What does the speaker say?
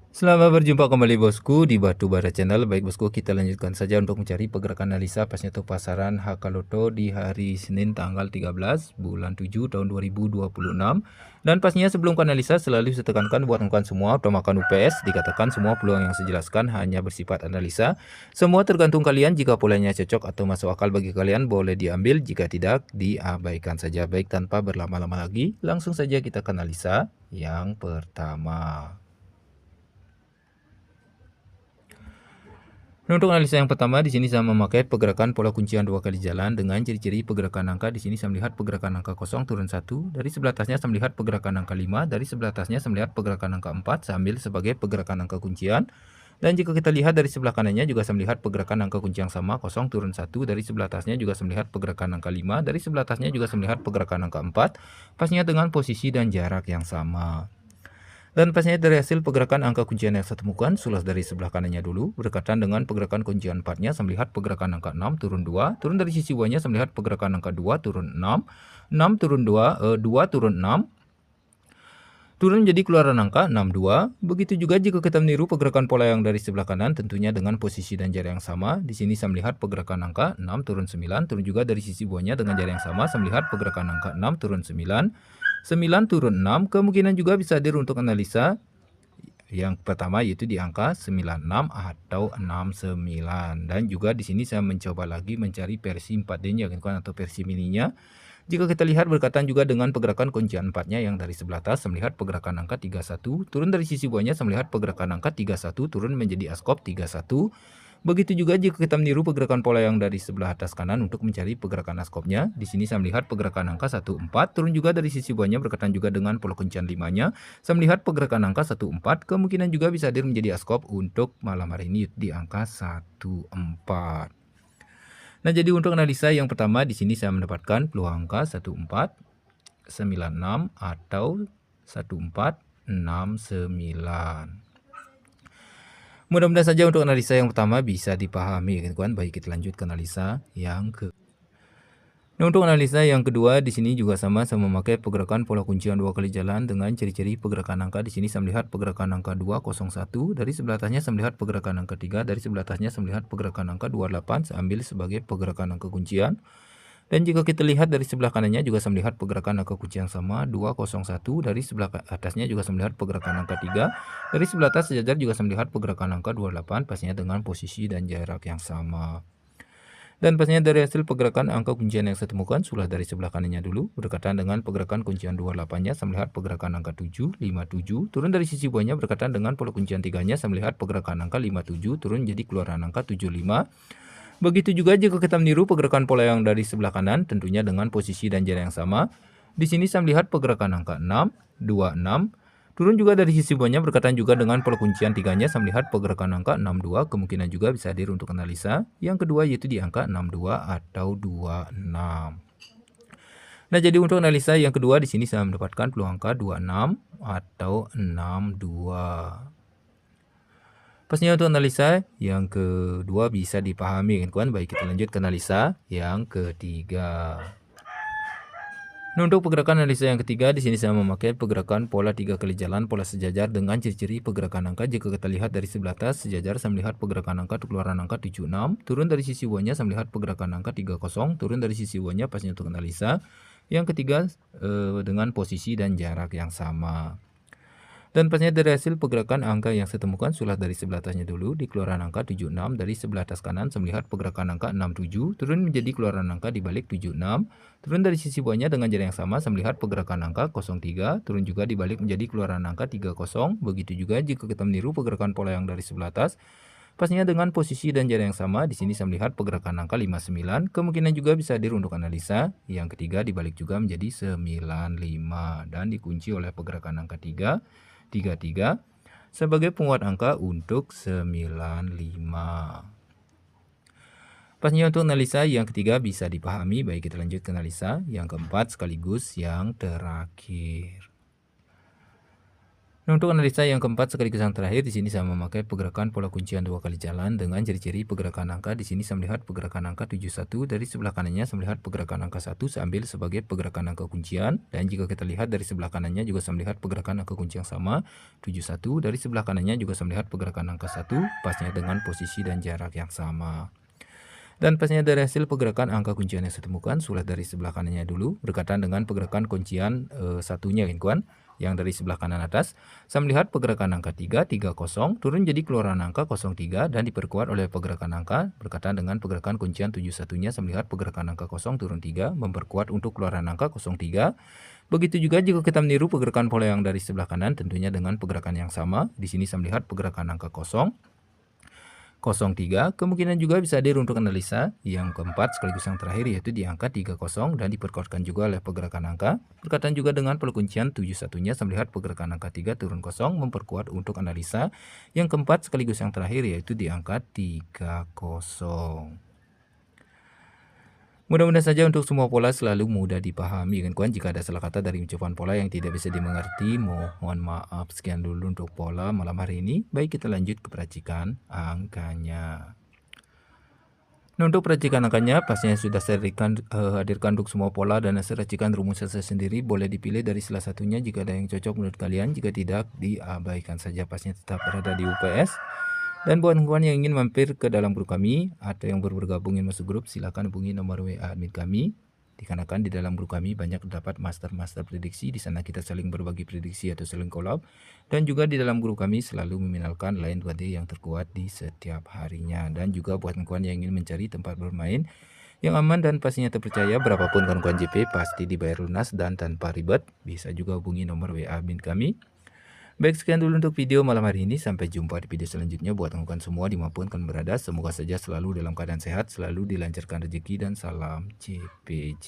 Selamat berjumpa kembali bosku di Batu Bara Channel. Baik bosku, kita lanjutkan saja untuk mencari pergerakan analisa pasnya untuk pasaran HK Loto di hari Senin tanggal 13 bulan 7 tahun 2026. Dan pastinya sebelum ke analisa selalu saya tekankan buat tekan semua utamakan UPS. Dikatakan semua peluang yang saya jelaskan hanya bersifat analisa. Semua tergantung kalian, jika polanya cocok atau masuk akal bagi kalian boleh diambil, jika tidak diabaikan saja. Baik, tanpa berlama-lama lagi langsung saja kita ke analisa yang pertama. Untuk analisa yang pertama, di sini saya memakai pergerakan pola kuncian dua kali jalan dengan ciri-ciri pergerakan angka. Di sini saya melihat pergerakan angka 0 turun 1, dari sebelah atasnya saya melihat pergerakan angka 5, dari sebelah atasnya saya melihat pergerakan angka 4, saya ambil sebagai pergerakan angka kuncian. Dan jika kita lihat dari sebelah kanannya juga saya melihat pergerakan angka kunci yang sama, 0 turun 1, dari sebelah atasnya juga saya melihat pergerakan angka 5, dari sebelah atasnya juga saya melihat pergerakan angka 4, pastinya dengan posisi dan jarak yang sama. Dan pastinya dari hasil pergerakan angka kuncian yang saya temukan, sulas dari sebelah kanannya dulu, berdekatan dengan pergerakan kuncian 4-nya, saya melihat pergerakan angka 6 turun 2, turun dari sisi bawahnya saya melihat pergerakan angka 2 turun 6, 6 turun 2, 2 turun 6, turun menjadi keluaran angka 62. Begitu juga jika kita meniru pergerakan pola yang dari sebelah kanan, tentunya dengan posisi dan jarak yang sama. Di sini saya melihat pergerakan angka 6 turun 9, turun juga dari sisi bawahnya dengan jarak yang sama, saya melihat pergerakan angka 6 turun 9, 9 turun 6, kemungkinan juga bisa hadir untuk analisa yang pertama yaitu di angka 96 atau 69. Dan juga di sini saya mencoba lagi mencari versi 4D-nya atau versi mininya. Jika kita lihat berkaitan juga dengan pergerakan kuncian 4-nya yang dari sebelah atas, saya melihat pergerakan angka 31, turun dari sisi bawahnya saya melihat pergerakan angka 31, turun menjadi askop 31. Begitu juga jika kita meniru pergerakan pola yang dari sebelah atas kanan untuk mencari pergerakan askopnya. Di sini saya melihat pergerakan angka 14, turun juga dari sisi bawahnya berkaitan juga dengan pola kuncian 5-nya. Saya melihat pergerakan angka 14, kemungkinan juga bisa hadir menjadi askop untuk malam hari ini di angka 14. Nah, jadi untuk analisa yang pertama di sini saya mendapatkan peluang angka 1496 atau 1469. Mudah-mudahan saja untuk analisa yang pertama bisa dipahami, kawan. Baik, kita lanjut ke analisa yang ke. Nah, untuk analisa yang kedua di sini juga sama memakai pergerakan pola kuncian dua kali jalan dengan ciri-ciri pergerakan angka. Di sini saya melihat pergerakan angka 201, dari sebelah atasnya saya melihat pergerakan angka 3, dari sebelah atasnya saya melihat pergerakan angka 28, saya ambil sebagai pergerakan angka kuncian. Dan jika kita lihat dari sebelah kanannya juga saya melihat pergerakan angka kunci yang sama 201, dari sebelah atasnya juga saya melihat pergerakan angka 3, dari sebelah atas sejajar juga saya melihat pergerakan angka 28, pastinya dengan posisi dan jarak yang sama. Dan pastinya dari hasil pergerakan angka kuncian yang saya temukan, sudah dari sebelah kanannya dulu, berdekatan dengan pergerakan kuncian 28-nya, saya melihat pergerakan angka 7, 57, turun dari sisi bawahnya berdekatan dengan pola kuncian 3-nya, saya melihat pergerakan angka 57, turun jadi keluaran angka 75. Begitu juga jika kita meniru pergerakan pola yang dari sebelah kanan, tentunya dengan posisi dan jarak yang sama. Di sini saya melihat pergerakan angka 6, 26, turun juga dari sisi bawahnya berkaitan juga dengan pola kuncian 3-nya, saya melihat pergerakan angka 62, kemungkinan juga bisa hadir untuk analisa. Yang kedua yaitu di angka 62 atau 26. Nah, jadi untuk analisa yang kedua di sini saya mendapatkan peluang angka 26 atau 62. Pastinya untuk analisa yang kedua bisa dipahami, kawan. Baik, kita lanjut ke analisa yang ketiga. Nah, untuk pergerakan analisa yang ketiga di sini saya memakai pergerakan pola 3 kali jalan pola sejajar dengan ciri-ciri pergerakan angka. Jika kita lihat dari sebelah atas sejajar, saya melihat pergerakan angka keluaran angka 76, turun dari sisi bawahnya saya melihat pergerakan angka 30, turun dari sisi bawahnya pastinya untuk analisa. Yang ketiga dengan posisi dan jarak yang sama. Dan pastinya dari hasil pergerakan angka yang saya temukan, sudah dari sebelah atasnya dulu di keluaran angka 76, dari sebelah atas kanan saya melihat pergerakan angka 67, turun menjadi keluaran angka di balik 76, turun dari sisi bawahnya dengan jarak yang sama saya melihat pergerakan angka 03, turun juga dibalik menjadi keluaran angka 30. Begitu juga jika kita meniru pergerakan pola yang dari sebelah atas, pastinya dengan posisi dan jarak yang sama. Di sini saya melihat pergerakan angka 59, kemungkinan juga bisa hadir untuk analisa. Yang ketiga dibalik juga menjadi 95 dan dikunci oleh pergerakan angka 3, 33 sebagai penguat angka untuk 95. Pastinya untuk analisa yang ketiga bisa dipahami. Baik, kita lanjut ke analisa yang keempat sekaligus yang terakhir. Nah, untuk analisa yang keempat sekaligus yang terakhir di sini saya memakai pergerakan pola kuncian 2 kali jalan dengan ciri-ciri pergerakan angka. Di sini saya melihat pergerakan angka 71, dari sebelah kanannya saya melihat pergerakan angka 1 saya ambil sebagai pergerakan angka kuncian, dan jika kita lihat dari sebelah kanannya juga saya melihat pergerakan angka kunci yang sama 71, dari sebelah kanannya juga saya melihat pergerakan angka 1 pasnya dengan posisi dan jarak yang sama. Dan pasnya dari hasil pergerakan angka kuncian yang saya temukan, sudah dari sebelah kanannya dulu berkaitan dengan pergerakan kuncian satunya kawan, yang dari sebelah kanan atas. Saya melihat pergerakan angka 3, 30 turun jadi keluaran angka 03 dan diperkuat oleh pergerakan angka berkaitan dengan pergerakan kuncian 71-nya. Saya melihat pergerakan angka 0 turun 3 memperkuat untuk keluaran angka 03. Begitu juga jika kita meniru pergerakan pola yang dari sebelah kanan, tentunya dengan pergerakan yang sama. Di sini saya melihat pergerakan angka 03, kemungkinan juga bisa hadir untuk analisa yang keempat sekaligus yang terakhir, yaitu di angka 30 dan diperkuatkan juga oleh pergerakan angka. Berkaitan juga dengan pola kuncian 71-nya, saya melihat pergerakan angka 3 turun 0 memperkuat untuk analisa yang keempat sekaligus yang terakhir, yaitu di angka 30. Mudah-mudahan saja untuk semua pola selalu mudah dipahami kan kawan. Jika ada salah kata dari ucapan pola yang tidak bisa dimengerti, mohon maaf. Sekian dulu untuk pola malam hari ini. Baik, kita lanjut ke peracikan angkanya. Nah, untuk peracikan angkanya pastinya sudah saya hadirkan untuk semua pola dan hasil racikan rumusnya saya sendiri. Boleh dipilih dari salah satunya jika ada yang cocok menurut kalian. Jika tidak, diabaikan saja, pastinya tetap berada di UPS. Dan buat kawan yang ingin mampir ke dalam grup kami atau yang baru bergabung ingin masuk grup, silakan hubungi nomor WA admin kami. Dikarenakan di dalam grup kami banyak terdapat master prediksi. Di sana kita saling berbagi prediksi atau saling collab. Dan juga di dalam grup kami selalu meminalkan line 2D yang terkuat di setiap harinya. Dan juga buat kawan yang ingin mencari tempat bermain yang aman dan pastinya terpercaya, berapapun kawan JP pasti dibayar lunas dan tanpa ribet, bisa juga hubungi nomor WA admin kami. Baik, sekian dulu untuk video malam hari ini. Sampai jumpa di video selanjutnya. Buat kawan semua dimanapun kalian berada, semoga saja selalu dalam keadaan sehat, selalu dilancarkan rezeki, dan salam CP.